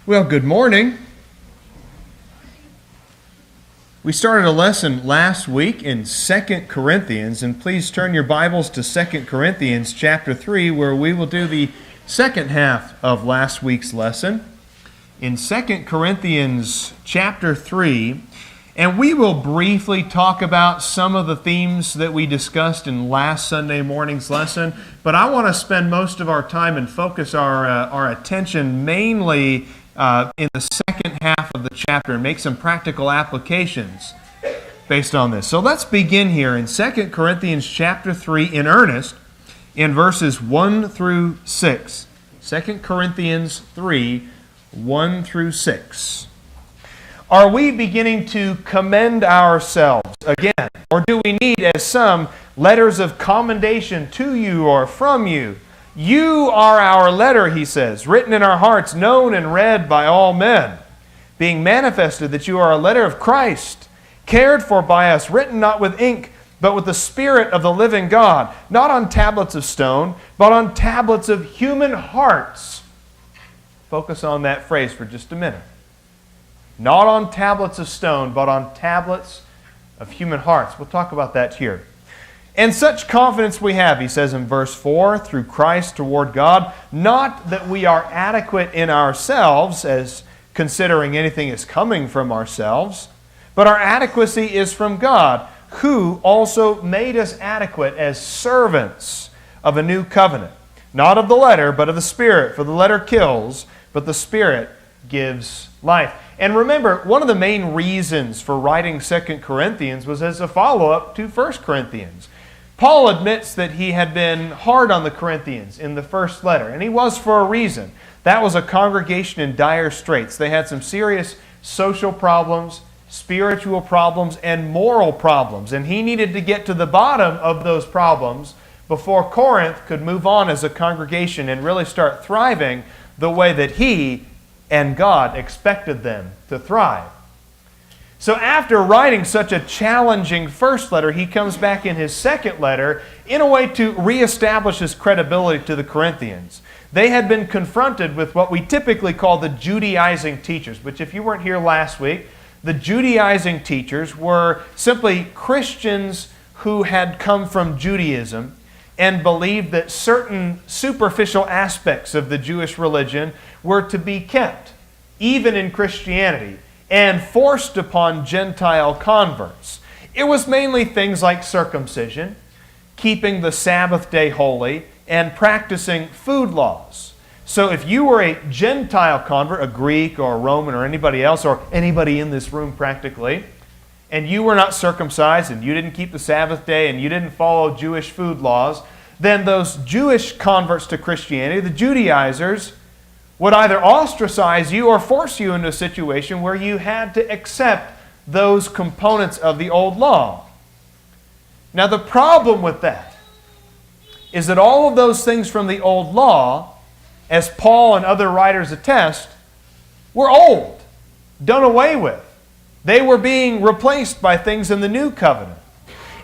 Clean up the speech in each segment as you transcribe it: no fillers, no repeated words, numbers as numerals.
Well, good morning. We started a lesson last week in 2 Corinthians, and please turn your Bibles to 2 Corinthians chapter 3, where we will do the second half of last week's lesson. In 2 Corinthians chapter 3, and we will briefly talk about some of the themes that we discussed in last Sunday morning's lesson, but I want to spend most of our time and focus our attention mainly in the second half of the chapter and make some practical applications based on this. So let's begin here in 2 Corinthians chapter 3 in earnest in verses 1 through 6. 2 Corinthians 3, 1 through 6. Are we beginning to commend ourselves again, or do we need, as some, letters of commendation to you or from you? You are our letter, he says, written in our hearts, known and read by all men, being manifested that you are a letter of Christ, cared for by us, written not with ink, but with the Spirit of the living God, not on tablets of stone, but on tablets of human hearts. Focus on that phrase for just a minute. Not on tablets of stone, but on tablets of human hearts. We'll talk about that here. And such confidence we have, he says in verse 4, through Christ toward God, not that we are adequate in ourselves, as considering anything is coming from ourselves, but our adequacy is from God, who also made us adequate as servants of a new covenant, not of the letter, but of the Spirit. For the letter kills, but the Spirit gives life. And remember, one of the main reasons for writing 2 Corinthians was as a follow-up to 1 Corinthians. Paul admits that he had been hard on the Corinthians in the first letter, and he was for a reason. That was a congregation in dire straits. They had some serious social problems, spiritual problems, and moral problems, and he needed to get to the bottom of those problems before Corinth could move on as a congregation and really start thriving the way that he and God expected them to thrive. So after writing such a challenging first letter, he comes back in his second letter in a way to reestablish his credibility to the Corinthians. They had been confronted with what we typically call the Judaizing teachers, which if you weren't here last week, the Judaizing teachers were simply Christians who had come from Judaism and believed that certain superficial aspects of the Jewish religion were to be kept, even in Christianity, and forced upon Gentile converts. It was mainly things like circumcision, keeping the Sabbath day holy, and practicing food laws. So if you were a Gentile convert, a Greek or a Roman or anybody else, or anybody in this room practically, and you were not circumcised and you didn't keep the Sabbath day and you didn't follow Jewish food laws, then those Jewish converts to Christianity, the Judaizers, would either ostracize you or force you into a situation where you had to accept those components of the old law. Now the problem with that is that all of those things from the old law, as Paul and other writers attest, were old, done away with. They were being replaced by things in the new covenant.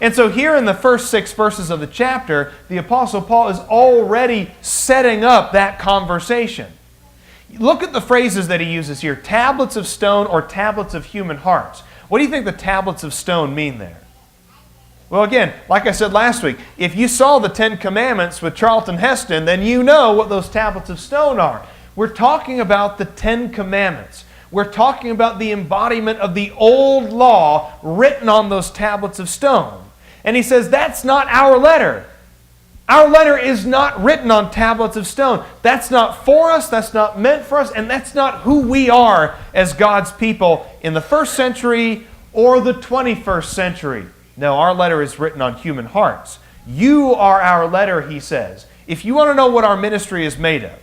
And so here in the first 6 verses of the chapter, the Apostle Paul is already setting up that conversation. Look at the phrases that he uses here, tablets of stone or tablets of human hearts. What do you think the tablets of stone mean there? Well, again, like I said last week, if you saw the 10 Commandments with Charlton Heston, then you know what those tablets of stone are. We're talking about the 10 Commandments. We're talking about the embodiment of the old law written on those tablets of stone. And he says, that's not our letter. Our letter is not written on tablets of stone. That's not for us, that's not meant for us, and that's not who we are as God's people in the 1st century or the 21st century. No, our letter is written on human hearts. You are our letter, he says. If you want to know what our ministry is made of,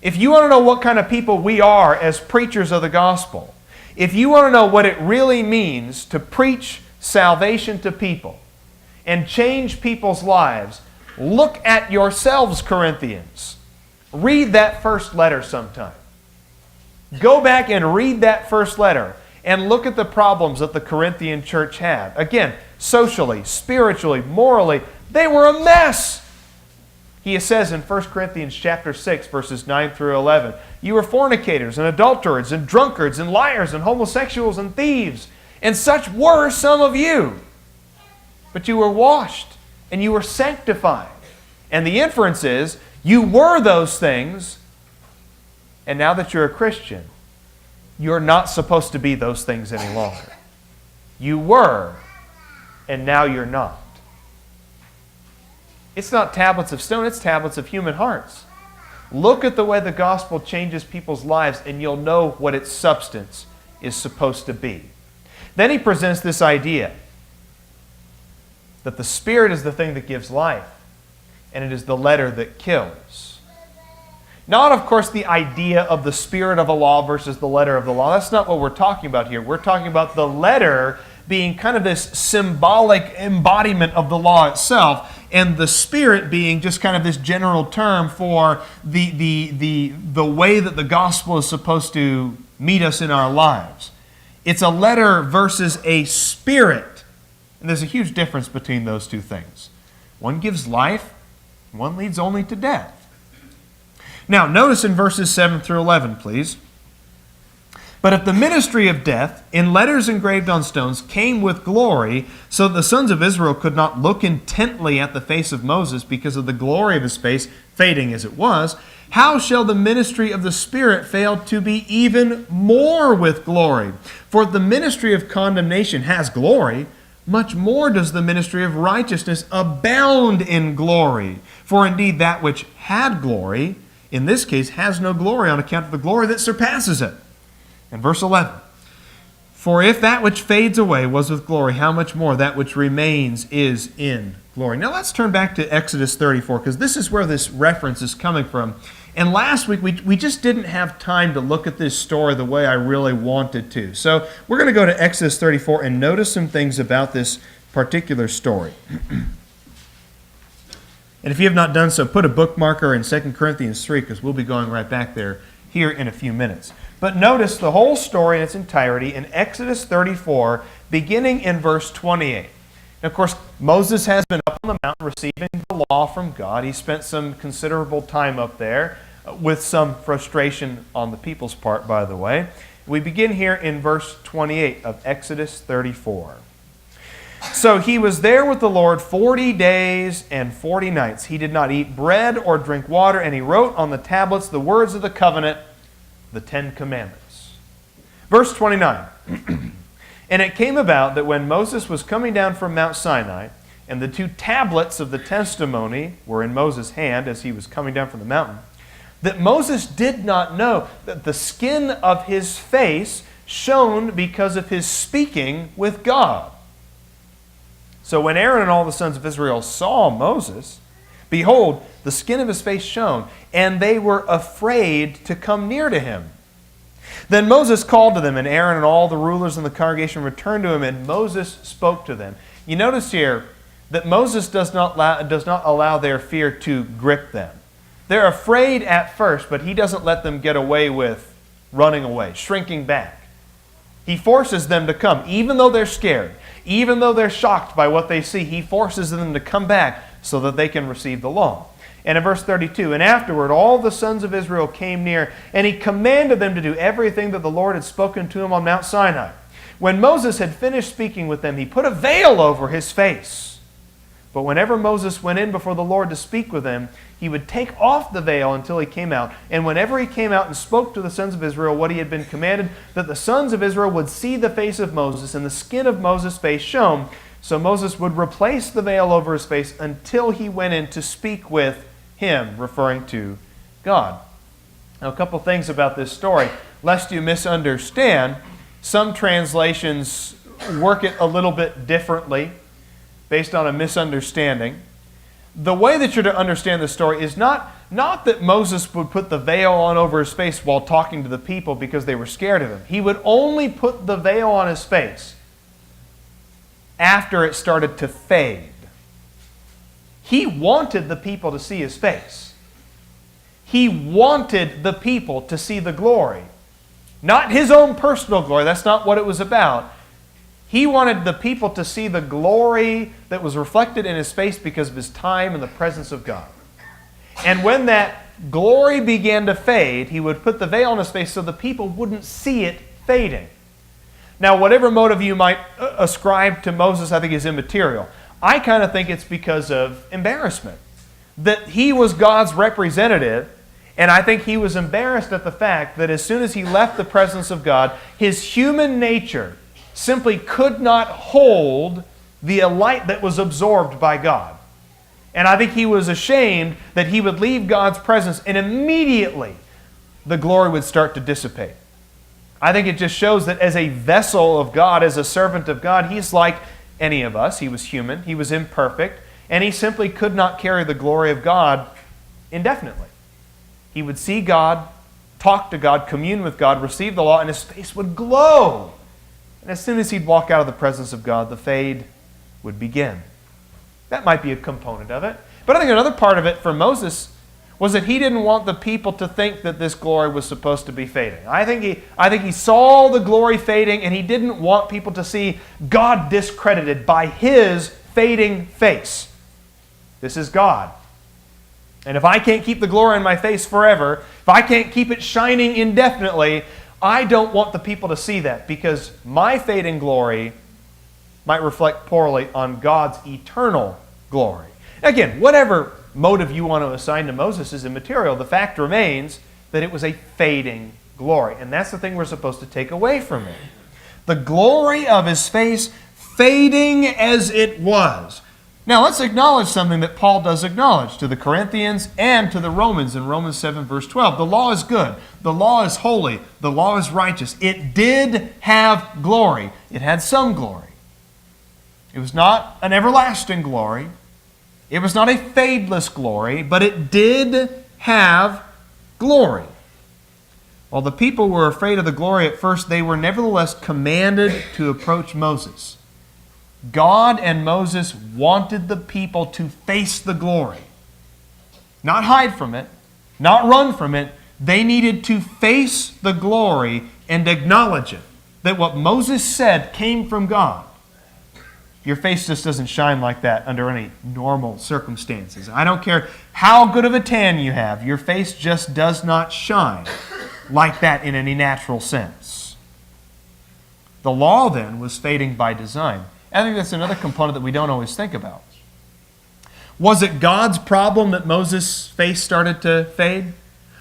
if you want to know what kind of people we are as preachers of the gospel, if you want to know what it really means to preach salvation to people, and change people's lives, look at yourselves, Corinthians. Read that first letter sometime. Go back and read that first letter and look at the problems that the Corinthian church had. Again, socially, spiritually, morally, they were a mess. He says in 1 Corinthians chapter 6, verses 9 through 11, "You were fornicators and adulterers and drunkards and liars and homosexuals and thieves, and such were some of you. But you were washed and you were sanctified." And the inference is, you were those things, and now that you're a Christian, you're not supposed to be those things any longer. You were, and now you're not. It's not tablets of stone, it's tablets of human hearts. Look at the way the gospel changes people's lives, and you'll know what its substance is supposed to be. Then he presents this idea that the Spirit is the thing that gives life, and it is the letter that kills. Not, of course, the idea of the spirit of a law versus the letter of the law. That's not what we're talking about here. We're talking about the letter being kind of this symbolic embodiment of the law itself, and the Spirit being just kind of this general term for the way that the gospel is supposed to meet us in our lives. It's a letter versus a spirit. And there's a huge difference between those two things. One gives life, one leads only to death. Now, notice in verses 7 through 11, please. "But if the ministry of death, in letters engraved on stones, came with glory, so that the sons of Israel could not look intently at the face of Moses because of the glory of his face, fading as it was, how shall the ministry of the Spirit fail to be even more with glory? For if the ministry of condemnation has glory, much more does the ministry of righteousness abound in glory. For indeed that which had glory, in this case, has no glory on account of the glory that surpasses it." And verse 11, "For if that which fades away was with glory, how much more that which remains is in glory." Now let's turn back to Exodus 34, because this is where this reference is coming from. And last week, we just didn't have time to look at this story the way I really wanted to. So we're going to go to Exodus 34 and notice some things about this particular story. And if you have not done so, put a bookmarker in 2 Corinthians 3, because we'll be going right back there here in a few minutes. But notice the whole story in its entirety in Exodus 34, beginning in verse 28. And of course, Moses has been up on the mountain receiving the law from God. He spent some considerable time up there with some frustration on the people's part, by the way. We begin here in verse 28 of Exodus 34. "So he was there with the Lord 40 days and 40 nights. He did not eat bread or drink water, and he wrote on the tablets the words of the covenant, the 10 Commandments." Verse 29. "And it came about that when Moses was coming down from Mount Sinai, and the 2 tablets of the testimony were in Moses' hand as he was coming down from the mountain, that Moses did not know that the skin of his face shone because of his speaking with God. So when Aaron and all the sons of Israel saw Moses, behold, the skin of his face shone, and they were afraid to come near to him. Then Moses called to them, and Aaron and all the rulers in the congregation returned to him, and Moses spoke to them." You notice here that Moses does not allow their fear to grip them. They're afraid at first, but he doesn't let them get away with running away, shrinking back. He forces them to come, even though they're scared, even though they're shocked by what they see. He forces them to come back so that they can receive the law. And in verse 32, "And afterward all the sons of Israel came near, and he commanded them to do everything that the Lord had spoken to him on Mount Sinai. When Moses had finished speaking with them, he put a veil over his face. But whenever Moses went in before the Lord to speak with him, he would take off the veil until he came out. And whenever he came out and spoke to the sons of Israel what he had been commanded, that the sons of Israel would see the face of Moses, and the skin of Moses' face shone. So Moses would replace the veil over his face until he went in to speak with him," referring to God. Now, a couple things about this story. Lest you misunderstand, some translations work it a little bit differently based on a misunderstanding. The way that you're to understand the story is not that Moses would put the veil on over his face while talking to the people because they were scared of him. He would only put the veil on his face after it started to fade. He wanted the people to see his face. He wanted the people to see the glory. Not his own personal glory. That's not what it was about. He wanted the people to see the glory that was reflected in his face because of his time in the presence of God. And when that glory began to fade, he would put the veil on his face so the people wouldn't see it fading. Now, whatever motive you might ascribe to Moses, I think is immaterial. I kind of think it's because of embarrassment. That he was God's representative, and I think he was embarrassed at the fact that as soon as he left the presence of God, his human nature simply could not hold the light that was absorbed by God. And I think he was ashamed that he would leave God's presence and immediately the glory would start to dissipate. I think it just shows that as a vessel of God, as a servant of God, he's like any of us. He was human, he was imperfect, and he simply could not carry the glory of God indefinitely. He would see God, talk to God, commune with God, receive the law, and his face would glow. And as soon as he'd walk out of the presence of God, the fade would begin. That might be a component of it. But I think another part of it for Moses was that he didn't want the people to think that this glory was supposed to be fading. I think he saw the glory fading, and he didn't want people to see God discredited by his fading face. This is God. And if I can't keep the glory on my face forever, if I can't keep it shining indefinitely, I don't want the people to see that, because my fading glory might reflect poorly on God's eternal glory. Again, whatever motive you want to assign to Moses is immaterial. The fact remains that it was a fading glory. And that's the thing we're supposed to take away from it. The glory of his face fading as it was. Now let's acknowledge something that Paul does acknowledge to the Corinthians and to the Romans in Romans 7 verse 12. The law is good. The law is holy. The law is righteous. It did have glory. It had some glory. It was not an everlasting glory. It was not a fadeless glory, but it did have glory. While the people were afraid of the glory at first, they were nevertheless commanded to approach Moses. God and Moses wanted the people to face the glory. Not hide from it, not run from it. They needed to face the glory and acknowledge it. That what Moses said came from God. Your face just doesn't shine like that under any normal circumstances. I don't care how good of a tan you have. Your face just does not shine like that in any natural sense. The law then was fading by design. I think that's another component that we don't always think about. Was it God's problem that Moses' face started to fade?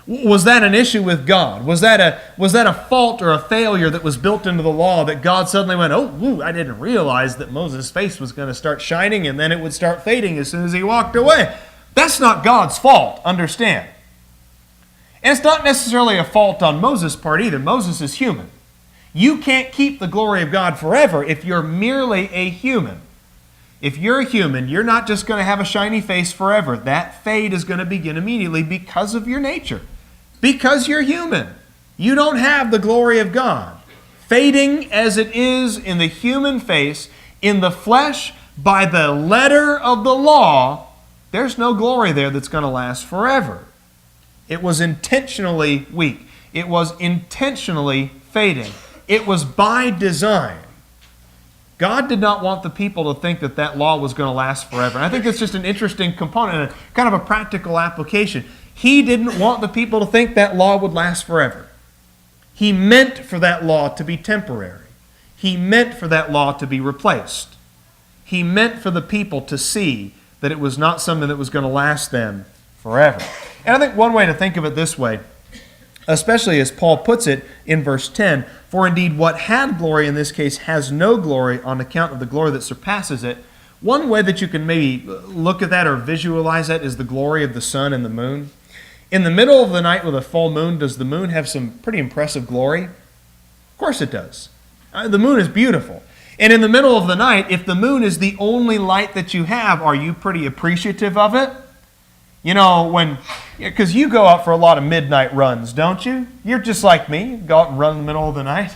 Was that an issue with God? Was that a fault or a failure that was built into the law that God suddenly went, I didn't realize that Moses' face was going to start shining and then it would start fading as soon as he walked away. That's not God's fault, understand. And it's not necessarily a fault on Moses' part either. Moses is human. You can't keep the glory of God forever if you're merely a human. If you're a human, you're not just going to have a shiny face forever. That fade is going to begin immediately because of your nature. Because you're human. You don't have the glory of God. Fading as it is in the human face, in the flesh, by the letter of the law, there's no glory there that's going to last forever. It was intentionally weak. It was intentionally fading. It was by design. God did not want the people to think that that law was going to last forever. And I think that's just an interesting component, kind of a practical application. He didn't want the people to think that law would last forever. He meant for that law to be temporary. He meant for that law to be replaced. He meant for the people to see that it was not something that was going to last them forever. And I think one way to think of it this way, especially as Paul puts it in verse 10, for indeed what had glory in this case has no glory on account of the glory that surpasses it. One way that you can maybe look at that or visualize that is the glory of the sun and the moon. In the middle of the night with a full moon, does the moon have some pretty impressive glory? Of course it does. The moon is beautiful. And in the middle of the night, if the moon is the only light that you have, are you pretty appreciative of it? You know, because you go out for a lot of midnight runs, don't you? You're just like me. You go out and run in the middle of the night.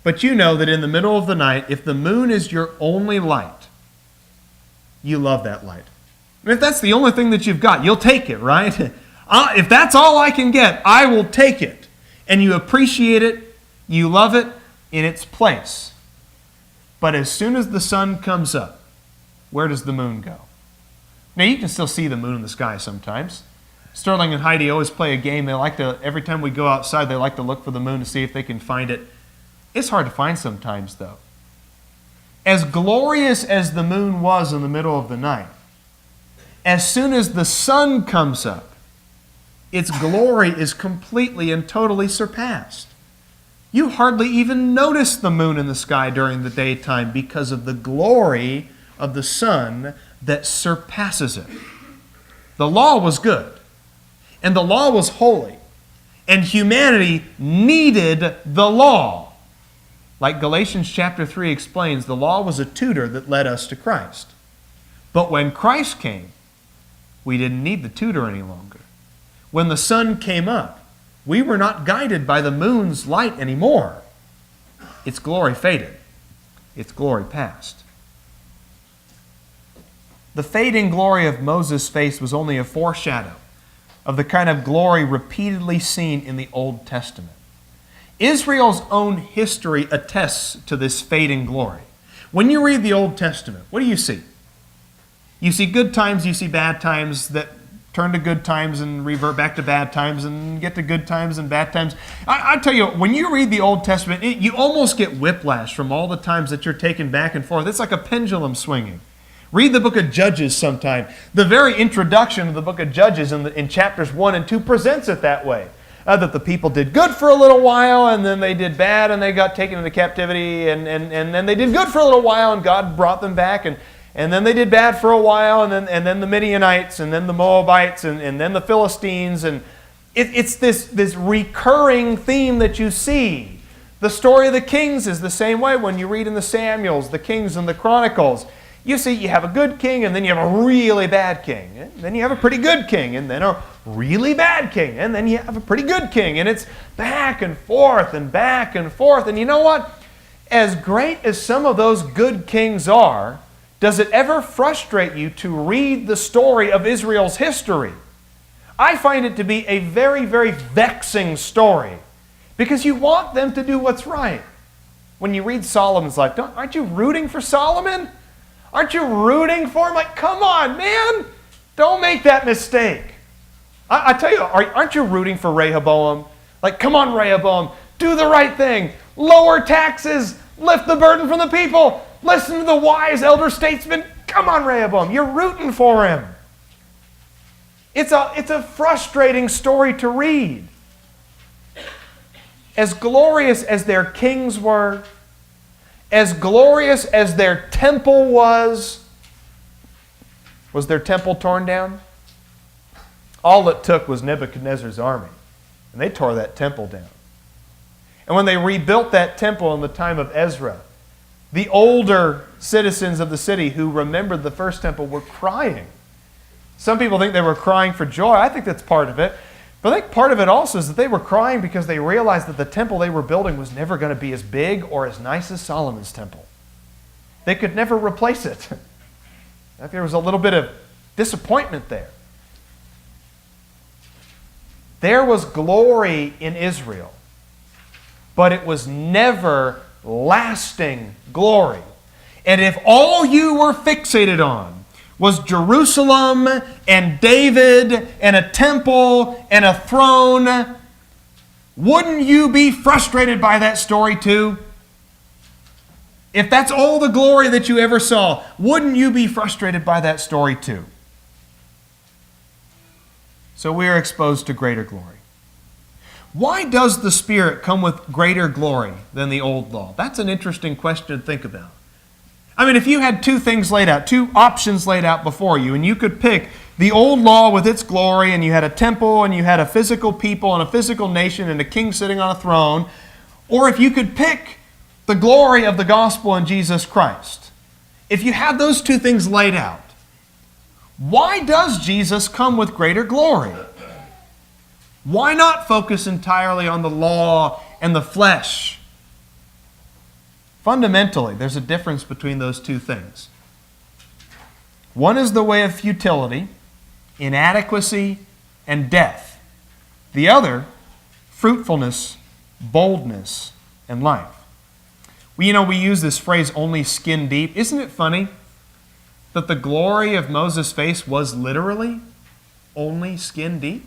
But you know that in the middle of the night, if the moon is your only light, you love that light. And if that's the only thing that you've got, you'll take it, right? If that's all I can get, I will take it. And you appreciate it, you love it in its place. But as soon as the sun comes up, where does the moon go? Now, you can still see the moon in the sky sometimes. Sterling and Heidi always play a game. They like to, every time we go outside, they like to look for the moon to see if they can find it. It's hard to find sometimes, though. As glorious as the moon was in the middle of the night, as soon as the sun comes up, its glory is completely and totally surpassed. You hardly even notice the moon in the sky during the daytime because of the glory of the sun that surpasses it. The law was good, and the law was holy, and humanity needed the law. Like Galatians chapter 3 explains, the law was a tutor that led us to Christ. But when Christ came, we didn't need the tutor any longer. When the sun came up, we were not guided by the moon's light anymore. Its glory faded. Its glory passed. The fading glory of Moses' face was only a foreshadow of the kind of glory repeatedly seen in the Old Testament. Israel's own history attests to this fading glory. When you read the Old Testament, what do you see? You see good times, you see bad times that turn to good times and revert back to bad times and get to good times and bad times. I tell you, when you read the Old Testament, you almost get whiplash from all the times that you're taken back and forth. It's like a pendulum swinging. Read the book of Judges sometime. The very introduction of the book of Judges in chapters 1 and 2 presents it that way. That the people did good for a little while, and then they did bad, and they got taken into captivity, and then they did good for a little while, and God brought them back, and then they did bad for a while, and then the Midianites, and then the Moabites, and then the Philistines, and it's this recurring theme that you see. The story of the kings is the same way when you read in the Samuels, the Kings, and the Chronicles. You see, you have a good king, and then you have a really bad king. And then you have a pretty good king, and then a really bad king. And then you have a pretty good king. And it's back and forth and back and forth. And you know what? As great as some of those good kings are, does it ever frustrate you to read the story of Israel's history? I find it to be a very, very vexing story because you want them to do what's right. When you read Solomon's life, aren't you rooting for Solomon? Aren't you rooting for him? Like, come on, man. Don't make that mistake. I tell you, aren't you rooting for Rehoboam? Like, come on, Rehoboam. Do the right thing. Lower taxes. Lift the burden from the people. Listen to the wise elder statesman. Come on, Rehoboam. You're rooting for him. It's a frustrating story to read. As glorious as their kings were, as glorious as their temple was their temple torn down? All it took was Nebuchadnezzar's army, and they tore that temple down. And when they rebuilt that temple in the time of Ezra, the older citizens of the city who remembered the first temple were crying. Some people think they were crying for joy. I think that's part of it. But I think part of it also is that they were crying because they realized that the temple they were building was never going to be as big or as nice as Solomon's temple. They could never replace it. I think there was a little bit of disappointment there. There was glory in Israel, but it was never lasting glory. And if all you were fixated on was Jerusalem and David and a temple and a throne, wouldn't you be frustrated by that story too? If that's all the glory that you ever saw, wouldn't you be frustrated by that story too? So we are exposed to greater glory. Why does the Spirit come with greater glory than the old law? That's an interesting question to think about. I mean, if you had two things laid out, two options laid out before you, and you could pick the old law with its glory, and you had a temple, and you had a physical people, and a physical nation, and a king sitting on a throne, or if you could pick the glory of the gospel in Jesus Christ. If you had those two things laid out, why does Jesus come with greater glory? Why not focus entirely on the law and the flesh? Fundamentally, there's a difference between those two things. One is the way of futility, inadequacy, and death. The other, fruitfulness, boldness, and life. We use this phrase, only skin deep. Isn't it funny? that the glory of Moses' face was literally only skin deep?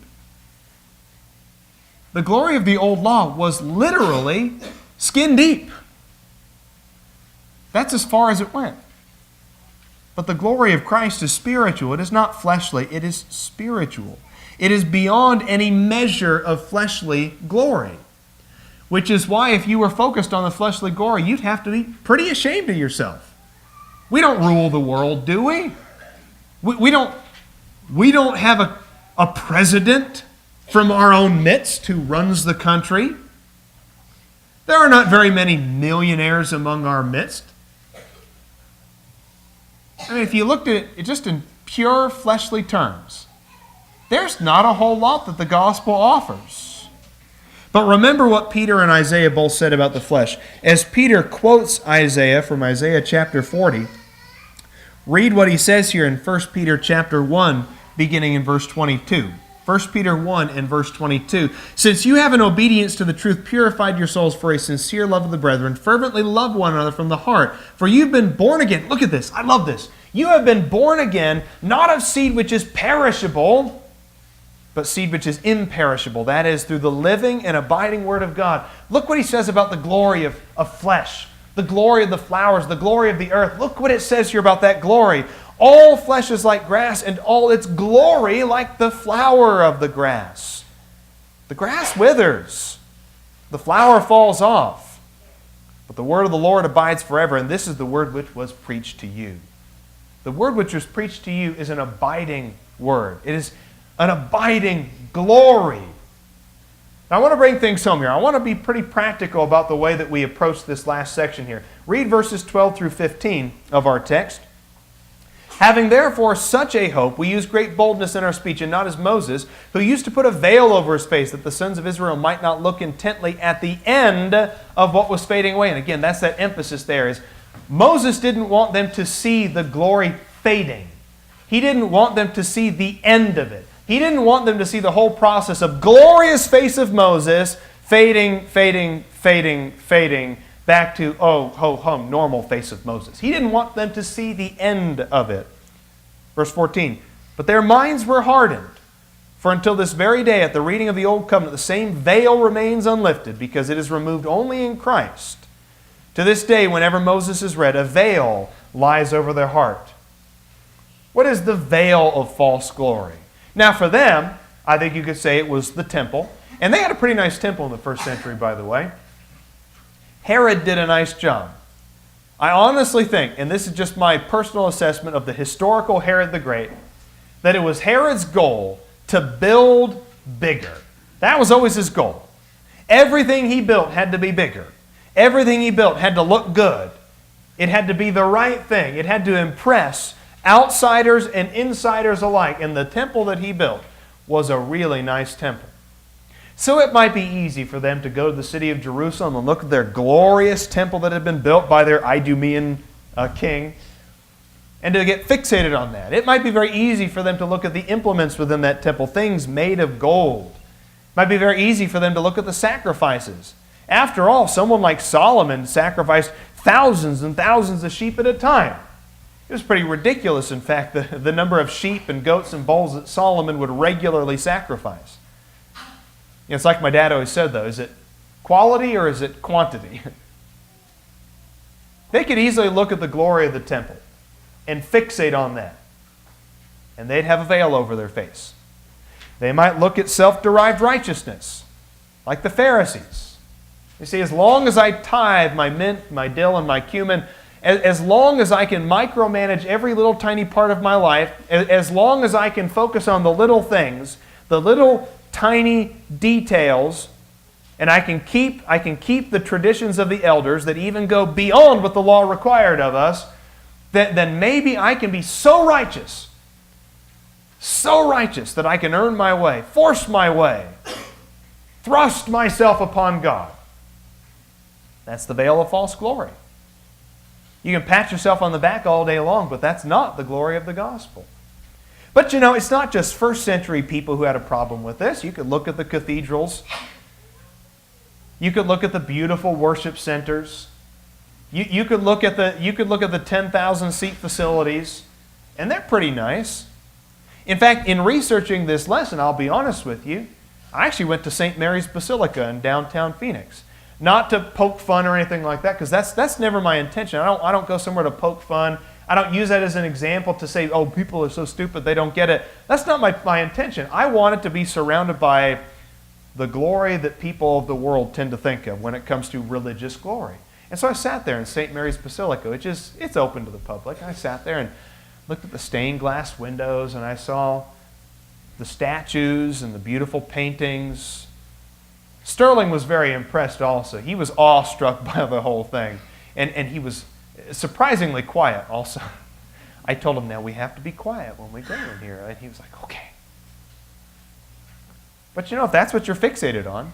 The glory of the old law was literally skin deep. That's as far as it went. But the glory of Christ is spiritual. It is not fleshly. It is spiritual. It is beyond any measure of fleshly glory. Which is why if you were focused on the fleshly glory, you'd have to be pretty ashamed of yourself. We don't rule the world, do we? We don't have a president from our own midst who runs the country. There are not very many millionaires among our midst. I mean, if you looked at it just in pure fleshly terms, there's not a whole lot that the gospel offers. But remember what Peter and Isaiah both said about the flesh. As Peter quotes Isaiah from Isaiah chapter 40, read what he says here in 1 Peter chapter 1, beginning in verse 22. 1 Peter 1 and verse 22. Since you have in obedience to the truth purified your souls for a sincere love of the brethren, fervently love one another from the heart. For you've been born again. Look at this. I love this. You have been born again, not of seed which is perishable, but seed which is imperishable. That is, through the living and abiding Word of God. Look what he says about the glory of flesh, the glory of the flowers, the glory of the earth. Look what it says here about that glory. All flesh is like grass, and all its glory like the flower of the grass. The grass withers. The flower falls off. But the word of the Lord abides forever, and this is the word which was preached to you. The word which was preached to you is an abiding word. It is an abiding glory. Now, I want to bring things home here. I want to be pretty practical about the way that we approach this last section here. Read verses 12 through 15 of our text. Having therefore such a hope, we use great boldness in our speech, and not as Moses, who used to put a veil over his face, that the sons of Israel might not look intently at the end of what was fading away. And again, that's that emphasis there, is Moses didn't want them to see the glory fading. He didn't want them to see the end of it. He didn't want them to see the whole process of glorious face of Moses fading, fading, fading, fading, back to, oh, ho, hum, normal face of Moses. He didn't want them to see the end of it. Verse 14, but their minds were hardened, for until this very day at the reading of the Old Covenant, the same veil remains unlifted, because it is removed only in Christ. To this day, whenever Moses is read, a veil lies over their heart. What is the veil of false glory? Now for them, I think you could say it was the temple. And they had a pretty nice temple in the first century, by the way. Herod did a nice job. I honestly think, and this is just my personal assessment of the historical Herod the Great, that it was Herod's goal to build bigger. That was always his goal. Everything he built had to be bigger. Everything he built had to look good. It had to be the right thing. It had to impress outsiders and insiders alike. And the temple that he built was a really nice temple. So it might be easy for them to go to the city of Jerusalem and look at their glorious temple that had been built by their Idumean king, and to get fixated on that. It might be very easy for them to look at the implements within that temple, things made of gold. It might be very easy for them to look at the sacrifices. After all, someone like Solomon sacrificed thousands and thousands of sheep at a time. It was pretty ridiculous, in fact, the number of sheep and goats and bulls that Solomon would regularly sacrifice. It's like my dad always said, though, is it quality or is it quantity? They could easily look at the glory of the temple and fixate on that, and they'd have a veil over their face. They might look at self-derived righteousness, like the Pharisees. You see, as long as I tithe my mint, my dill, and my cumin, as long as I can micromanage every little tiny part of my life, as long as I can focus on the little things, the little tiny details, and I can keep the traditions of the elders that even go beyond what the law required of us, then maybe I can be so righteous that I can earn my way, force my way, thrust myself upon God. That's the veil of false glory. You can pat yourself on the back all day long, but that's not the glory of the gospel. But you know, it's not just first century people who had a problem with this. You could look at the cathedrals. You could look at the beautiful worship centers. You could look at the 10,000 seat facilities. And they're pretty nice. In fact, in researching this lesson, I'll be honest with you, I actually went to St. Mary's Basilica in downtown Phoenix. Not to poke fun or anything like that, because that's never my intention. I don't go somewhere to poke fun. I don't use that as an example to say, oh, people are so stupid, they don't get it. That's not my intention. I want it to be surrounded by the glory that people of the world tend to think of when it comes to religious glory. And so I sat there in St. Mary's Basilica, which it's open to the public. I sat there and looked at the stained glass windows, and I saw the statues and the beautiful paintings. Sterling was very impressed also. He was awestruck by the whole thing. And he was surprisingly quiet also. I told him, now we have to be quiet when we go in here. And he was like, okay. But if that's what you're fixated on,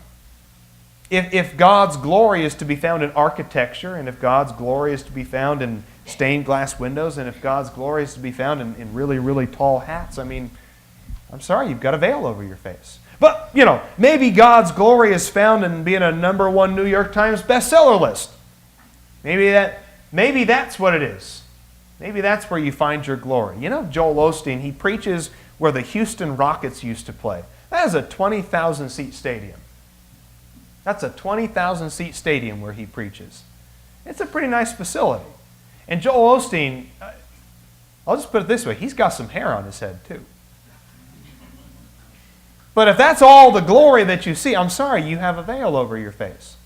if God's glory is to be found in architecture, and if God's glory is to be found in stained glass windows, and if God's glory is to be found in really, really tall hats, I'm sorry, you've got a veil over your face. But, maybe God's glory is found in being a #1 New York Times bestseller list. Maybe that's what it is. Maybe that's where you find your glory. Joel Osteen, he preaches where the Houston Rockets used to play. That is a 20,000 seat stadium. That's a 20,000 seat stadium where he preaches. It's a pretty nice facility. And Joel Osteen, I'll just put it this way, he's got some hair on his head too. But if that's all the glory that you see, I'm sorry, you have a veil over your face.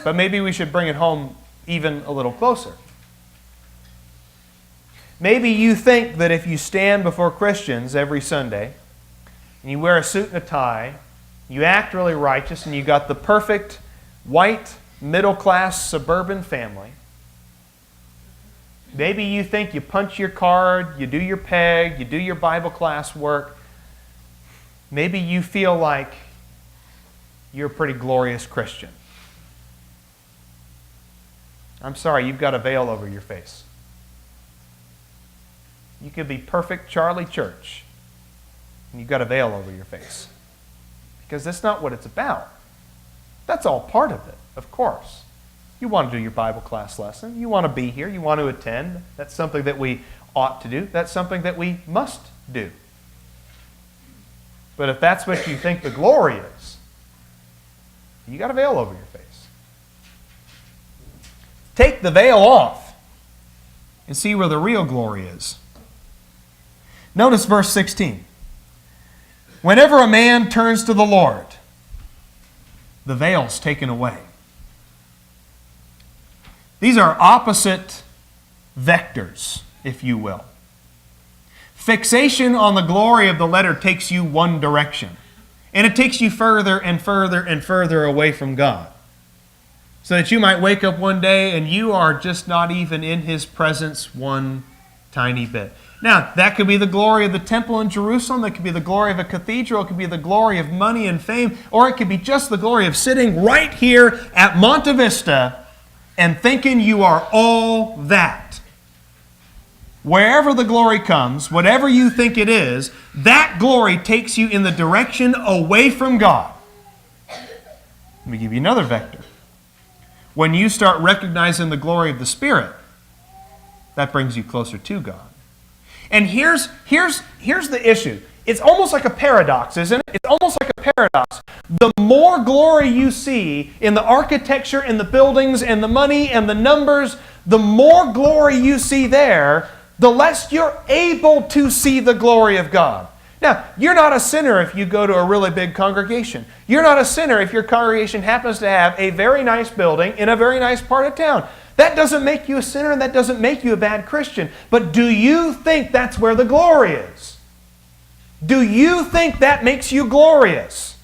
But maybe we should bring it home even a little closer. Maybe you think that if you stand before Christians every Sunday, and you wear a suit and a tie, you act really righteous, and you got the perfect white, middle-class, suburban family. Maybe you think you punch your card, you do your peg, you do your Bible class work. Maybe you feel like you're a pretty glorious Christian. I'm sorry, you've got a veil over your face. You could be perfect Charlie Church, and you've got a veil over your face. Because that's not what it's about. That's all part of it, of course. You want to do your Bible class lesson. You want to be here. You want to attend. That's something that we ought to do. That's something that we must do. But if that's what you think the glory is, you got a veil over your face. Take the veil off and see where the real glory is. Notice verse 16. Whenever a man turns to the Lord, the veil's taken away. These are opposite vectors, if you will. Fixation on the glory of the letter takes you one direction, and it takes you further and further and further away from God. So that you might wake up one day and you are just not even in His presence one tiny bit. Now, that could be the glory of the temple in Jerusalem, that could be the glory of a cathedral, it could be the glory of money and fame, or it could be just the glory of sitting right here at Monte Vista and thinking you are all that. Wherever the glory comes, whatever you think it is, that glory takes you in the direction away from God. Let me give you another vector. When you start recognizing the glory of the Spirit, that brings you closer to God. And here's the issue. It's almost like a paradox, isn't it? It's almost like a paradox. The more glory you see in the architecture and the buildings and the money and the numbers, the more glory you see there, the less you're able to see the glory of God. Now, you're not a sinner if you go to a really big congregation. You're not a sinner if your congregation happens to have a very nice building in a very nice part of town. That doesn't make you a sinner and that doesn't make you a bad Christian. But do you think that's where the glory is? Do you think that makes you glorious?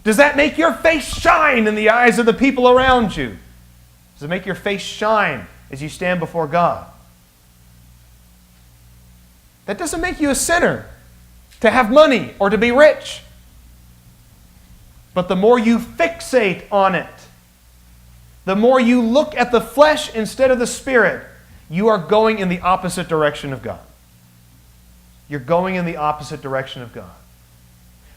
Does that make your face shine in the eyes of the people around you? Does it make your face shine as you stand before God? That doesn't make you a sinner to have money or to be rich. But the more you fixate on it, the more you look at the flesh instead of the Spirit, you are going in the opposite direction of God. You're going in the opposite direction of God.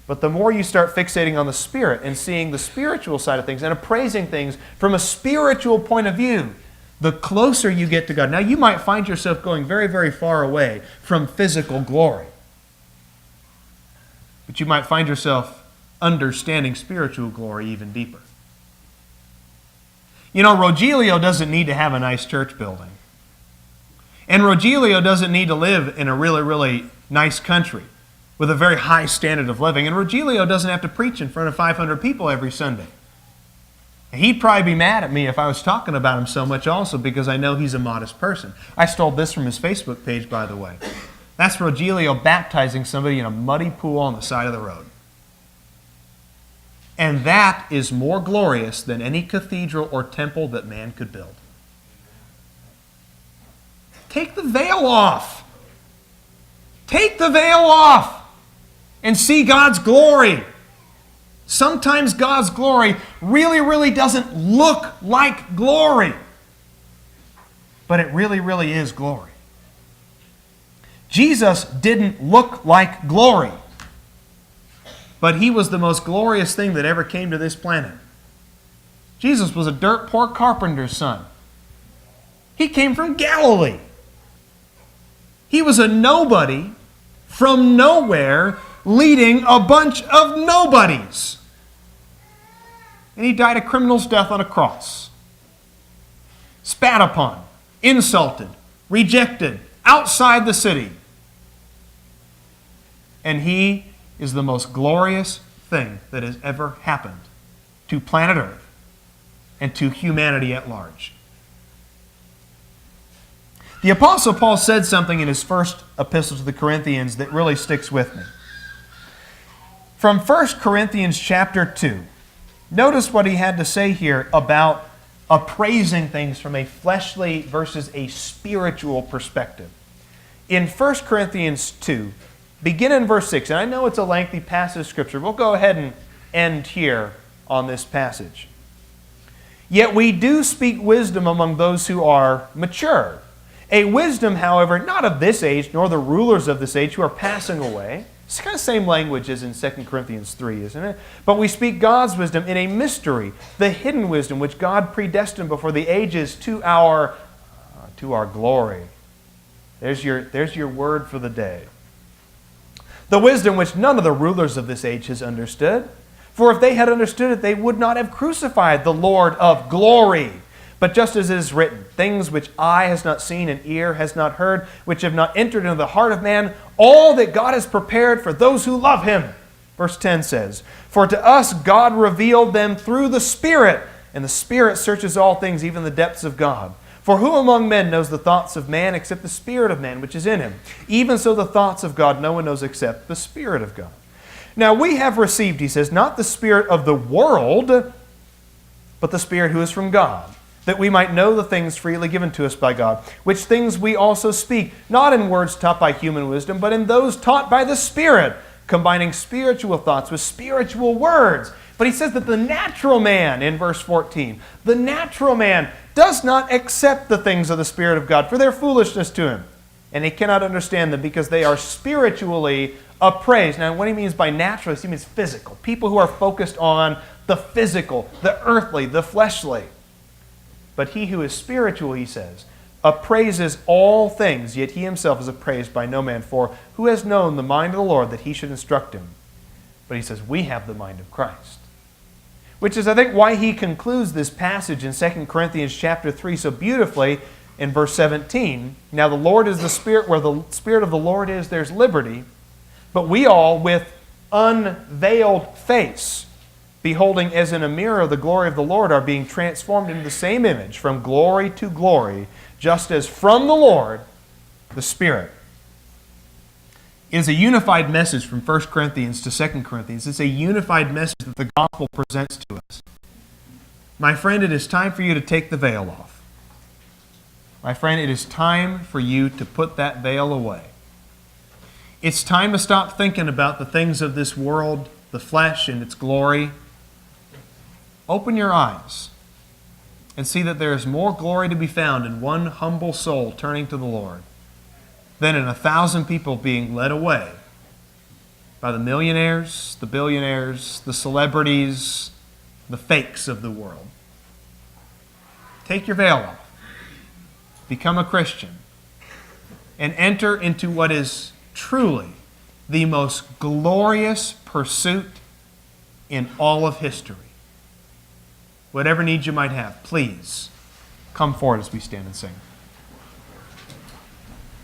But the more you start fixating on the Spirit and seeing the spiritual side of things and appraising things from a spiritual point of view, the closer you get to God. Now, you might find yourself going very, very far away from physical glory. But you might find yourself understanding spiritual glory even deeper. You know, Rogelio doesn't need to have a nice church building. And Rogelio doesn't need to live in a really, really nice country with a very high standard of living. And Rogelio doesn't have to preach in front of 500 people every Sunday. He'd probably be mad at me if I was talking about him so much also, because I know he's a modest person. I stole this from his Facebook page, by the way. That's Rogelio baptizing somebody in a muddy pool on the side of the road. And that is more glorious than any cathedral or temple that man could build. Take the veil off. Take the veil off and see God's glory. Sometimes God's glory really, really doesn't look like glory. But it really, really is glory. Jesus didn't look like glory. But He was the most glorious thing that ever came to this planet. Jesus was a dirt poor carpenter's son. He came from Galilee. He was a nobody from nowhere leading a bunch of nobodies. And He died a criminal's death on a cross. Spat upon, insulted, rejected, outside the city. And He is the most glorious thing that has ever happened to planet Earth and to humanity at large. The Apostle Paul said something in his first epistle to the Corinthians that really sticks with me. From 1 Corinthians chapter 2, notice what he had to say here about appraising things from a fleshly versus a spiritual perspective. In 1 Corinthians 2, begin in verse 6, and I know it's a lengthy passage of Scripture. We'll go ahead and end here on this passage. Yet we do speak wisdom among those who are mature. A wisdom, however, not of this age, nor the rulers of this age who are passing away. It's kind of the same language as in 2 Corinthians 3, isn't it? But we speak God's wisdom in a mystery, the hidden wisdom which God predestined before the ages to our glory. There's your word for the day. The wisdom which none of the rulers of this age has understood. For if they had understood it, they would not have crucified the Lord of glory. But just as it is written, things which eye has not seen and ear has not heard, which have not entered into the heart of man, all that God has prepared for those who love Him. Verse 10 says, for to us God revealed them through the Spirit, and the Spirit searches all things, even the depths of God. For who among men knows the thoughts of man except the Spirit of man which is in him? Even so the thoughts of God no one knows except the Spirit of God. Now we have received, he says, not the spirit of the world, but the Spirit who is from God, that we might know the things freely given to us by God, which things we also speak, not in words taught by human wisdom, but in those taught by the Spirit, combining spiritual thoughts with spiritual words. But he says that the natural man, in verse 14, the natural man does not accept the things of the Spirit of God, for their foolishness to him, and he cannot understand them because they are spiritually appraised. Now, what he means by natural, he means physical. People who are focused on the physical, the earthly, the fleshly. But he who is spiritual, he says, appraises all things, yet he himself is appraised by no man. For who has known the mind of the Lord that he should instruct him? But he says, we have the mind of Christ. Which is, I think, why he concludes this passage in 2 Corinthians chapter 3 so beautifully in verse 17. Now the Lord is the Spirit. Where the Spirit of the Lord is, there's liberty. But we all, with unveiled face, beholding as in a mirror the glory of the Lord, are being transformed into the same image from glory to glory, just as from the Lord, the Spirit. It is a unified message from 1 Corinthians to 2 Corinthians. It's a unified message that the gospel presents to us. My friend, it is time for you to take the veil off. My friend, it is time for you to put that veil away. It's time to stop thinking about the things of this world, the flesh and its glory. Open your eyes and see that there is more glory to be found in one humble soul turning to the Lord than in 1,000 people being led away by the millionaires, the billionaires, the celebrities, the fakes of the world. Take your veil off. become a Christian and enter into what is truly the most glorious pursuit in all of history. Whatever needs you might have, please come forward as we stand and sing.